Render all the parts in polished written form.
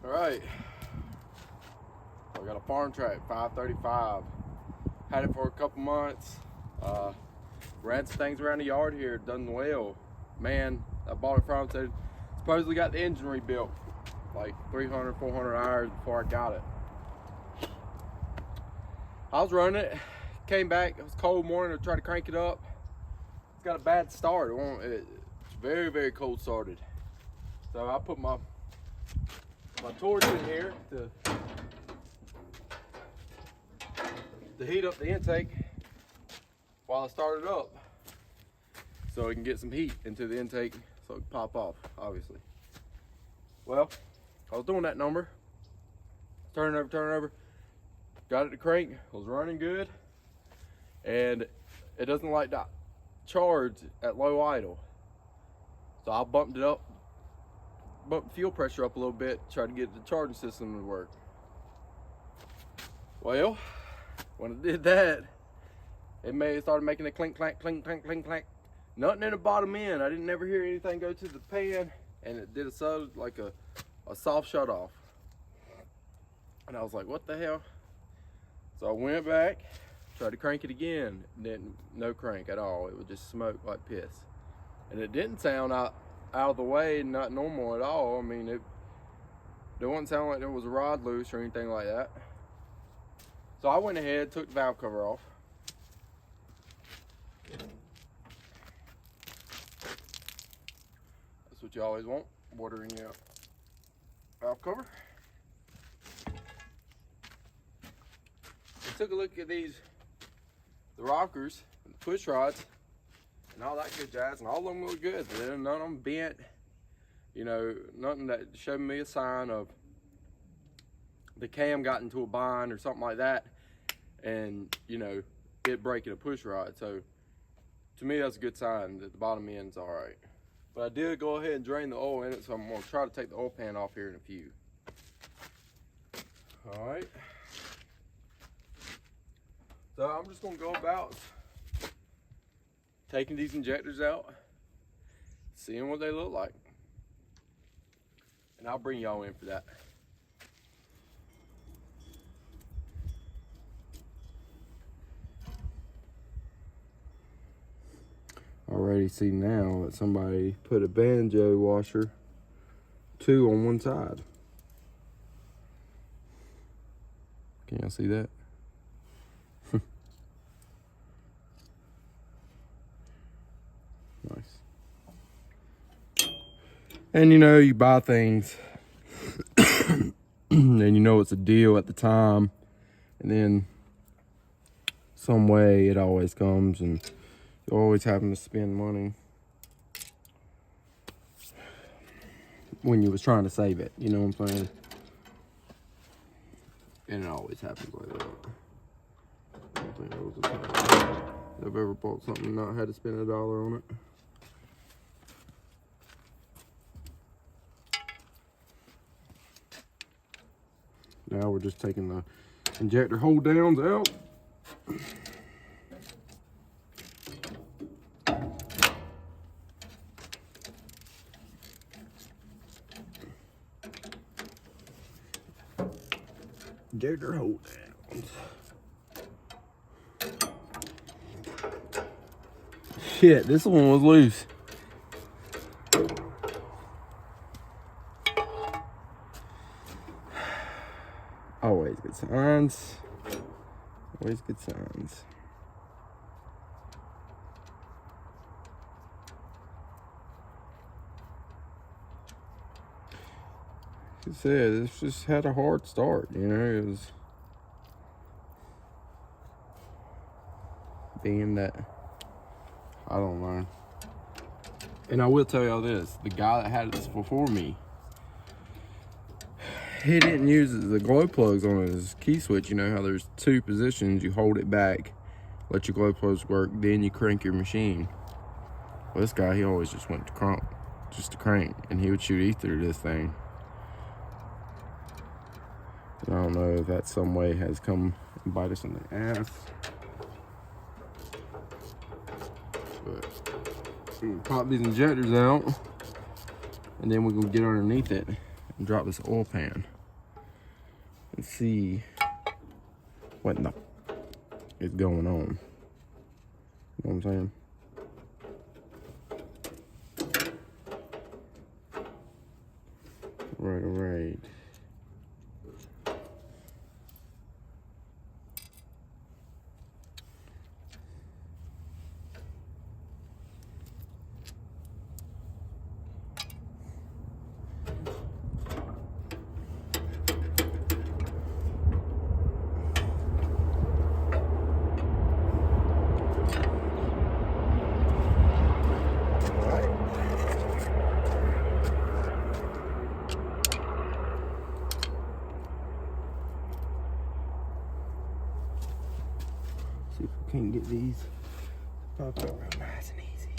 All right, I got a Farmtrac 535. Had it for a couple months. Ran some things around the yard here, done well. Man, I bought it from him, supposedly got the engine rebuilt, like 300, 400 hours before I got it. I was running it, came back, it was a cold morning, I tried to crank it up. It's got a bad start, it's very, very cold started. So I put my torch in here to heat up the intake while I start it up, so it can get some heat into the intake so it can pop off, obviously. Well, I was doing that number, turning over, got it to crank, was running good, and it doesn't like to charge at low idle. So I bumped it up, bumped the fuel pressure up a little bit, tried to get the charging system to work. Well, when I did that, it started making a clink, clank, clink, clank, clink, clank. Nothing in the bottom end. I didn't never hear anything go to the pan, and it did a soft shut off. And I was like, what the hell? So I went back, tried to crank it again, no crank at all. It would just smoke like piss. And it didn't sound out of the way, not normal at all. I mean, it wouldn't sound like there was a rod loose or anything like that. So I went ahead, took the valve cover off. That's what you always want, water in your valve cover. I took a look at the rockers, and the push rods, and all that good jazz, and all of them look good. None of them bent, you know, nothing that showed me a sign of the cam got into a bind or something like that, and you know, it breaking a push rod. So to me, that's a good sign that the bottom end's all right. But I did go ahead and drain the oil in it, so I'm gonna try to take the oil pan off here in a few. All right. So I'm just gonna go about taking these injectors out, seeing what they look like, and I'll bring y'all in for that. Already see now that somebody put a banjo washer, 2 on one side. Can y'all see that? Nice. And you know, you buy things and you know it's a deal at the time, and then some way it always comes and you're always having to spend money when you was trying to save it, you know what I'm saying? And it always happens like that. I don't think that was the time I've ever bought something and not had to spend $1 on it. Now we're just taking the injector hold downs out. Injector hold downs. Shit, this one was loose. Always good signs. Always good signs. Like I said, this just had a hard start, you know. It was being that, I don't know. And I will tell y'all this, the guy that had this before me, he didn't use the glow plugs on his key switch. You know how there's 2 positions, you hold it back, let your glow plugs work, then you crank your machine. Well, this guy, he always just went to crank, and he would shoot ether to this thing. And I don't know if that some way has come and bite us in the ass. But we can pop these injectors out, and then we're gonna get underneath it and drop this oil pan. and see what the is going on. You know what I'm saying? Right, all right. See if we can get these popped up real nice and easy.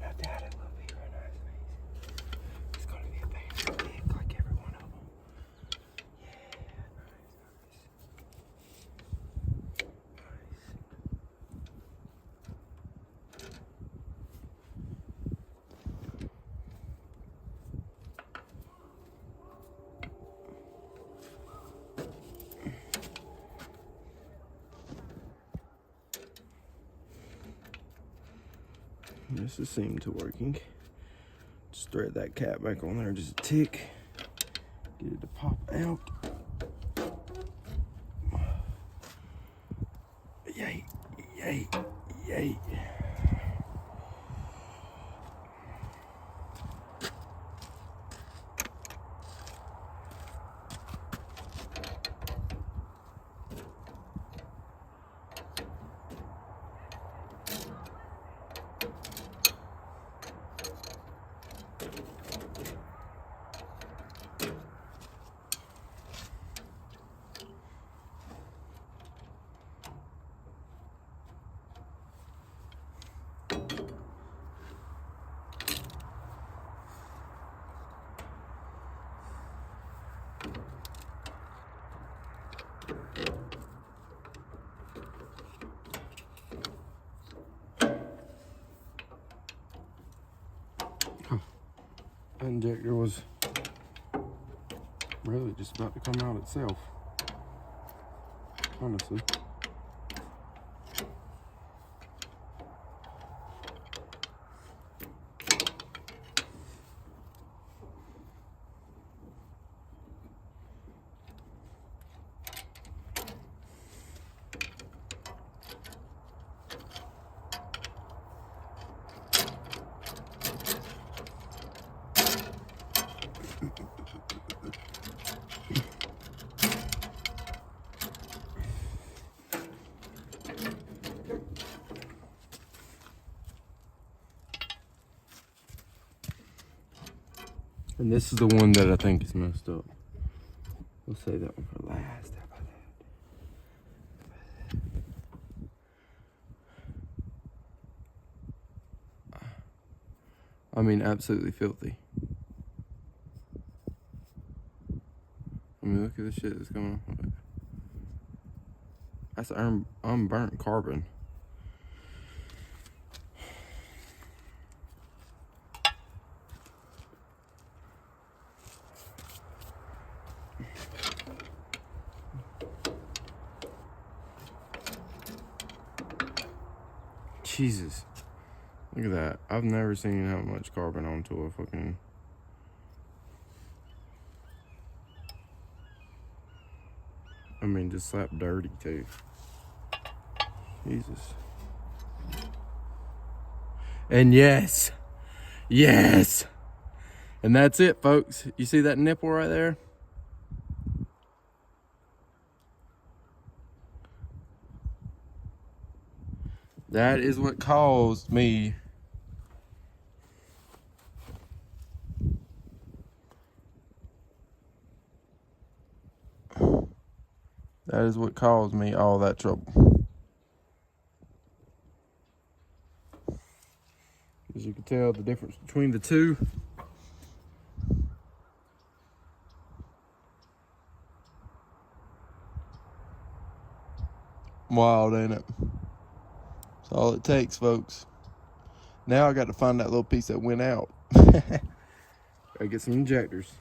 I doubt it will be real nice and easy. It's gonna be a pain in the neck like every one of them. Yeah, nice. This seemed to working. Just thread that cap back on there just a tick. Get it to pop out. Yay, yay, yay. That injector was really just about to come out itself, honestly. And this is the one that I think is messed up. We'll save that one for last. How about that? I mean, absolutely filthy. I mean, look at the shit that's going on. That's unburnt carbon. Jesus. Look at that. I've never seen how much carbon onto a fucking... I mean, just slap dirty too. Jesus. And yes. Yes. And that's it, folks. You see that nipple right there? That is what caused me all that trouble. As you can tell, the difference between the two. Wild, ain't it? That's all it takes, folks. Now I got to find that little piece that went out. Gotta get some injectors.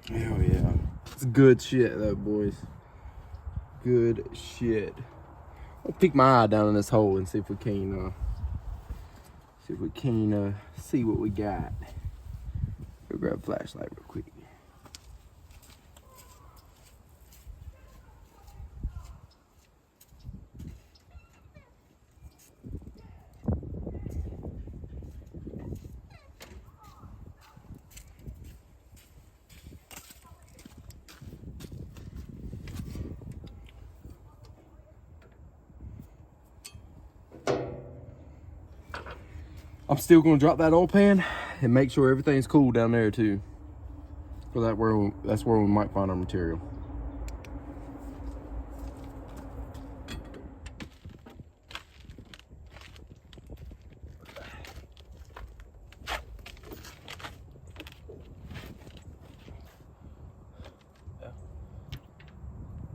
Hell yeah. It's good shit though, boys. Good shit. I'll peek my eye down in this hole and see if we can see what we got. Go grab a flashlight real quick. I'm still gonna drop that oil pan and make sure everything's cool down there too. So that's where we might find our material.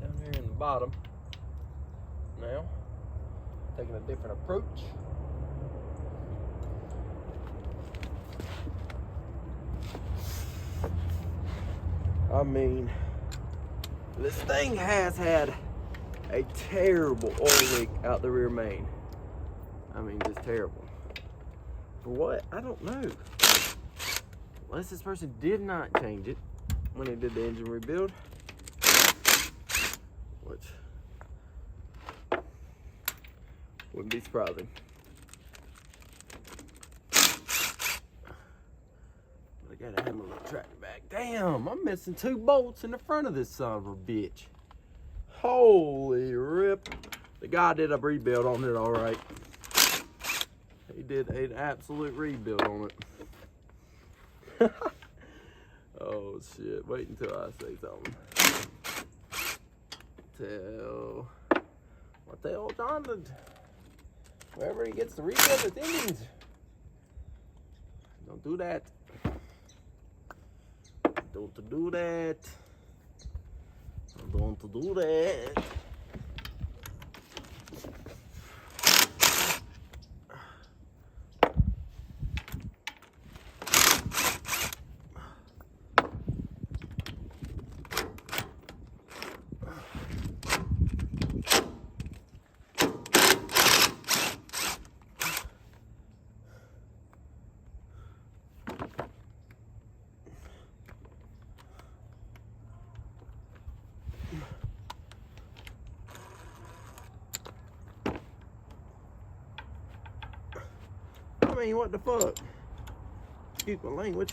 Down here in the bottom. Now, taking a different approach. I mean, this thing has had a terrible oil leak out the rear main. I mean, just terrible. For what? I don't know. Unless this person did not change it when he did the engine rebuild. Which wouldn't be surprising. I gotta have my little tractor back. Damn, I'm missing 2 bolts in the front of this son of a bitch. Holy rip. The guy did a rebuild on it, all right. He did an absolute rebuild on it. Oh shit, wait until I say something. What the hell, John? Wherever he gets to rebuild his engines. Don't do that. Don't do that. Don't do that. I mean, what the fuck? Excuse my language.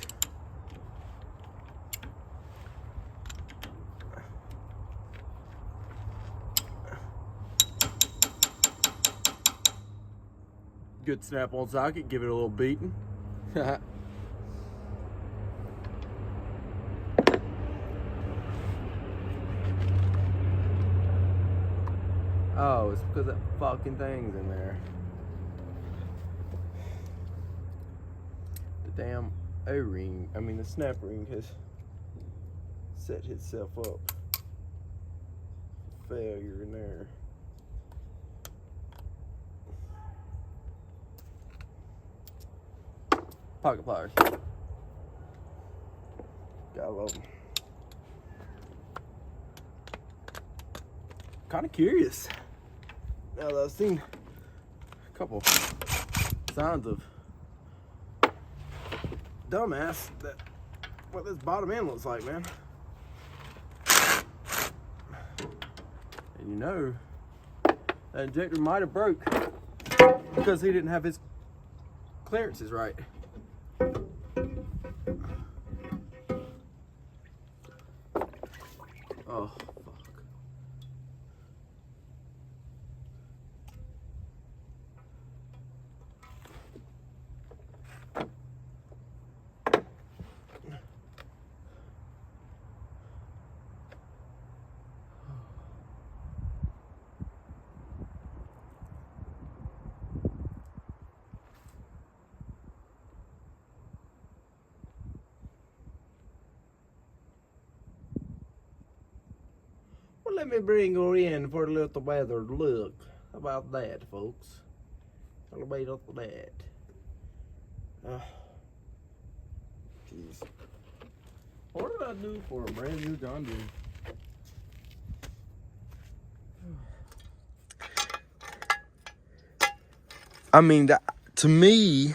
Good snap-on socket, give it a little beating. Oh, it's because that fucking thing's in there. The damn O-ring, I mean the snap ring has set itself up for failure in there. Pocket pliers. Gotta love them. Kind of curious. Now that I've seen a couple signs of dumbass that what this bottom end looks like, man. And you know, that injector might have broke because he didn't have his clearances right. Oh, fuck. Well, let me bring her in for a little better look. How about that, folks? A little bit of that. Jeez. What did I do for a brand new John Deere? I mean, to me,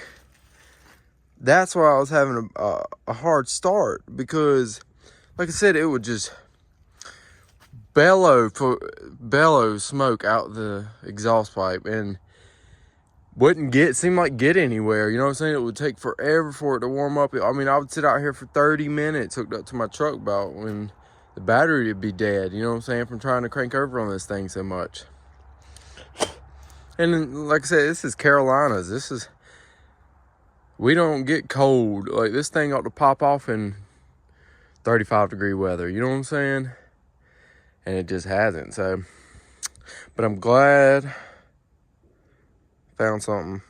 that's why I was having a hard start, because, like I said, it would just bellow smoke out the exhaust pipe and wouldn't seem like get anywhere. You know what I'm saying? It would take forever for it to warm up. I mean, I would sit out here for 30 minutes hooked up to my truck about when the battery would be dead. You know what I'm saying? From trying to crank over on this thing so much. And then, like I said, this is Carolinas. We don't get cold. Like, this thing ought to pop off in 35-degree weather. You know what I'm saying? And it just hasn't. So, but I'm glad I found something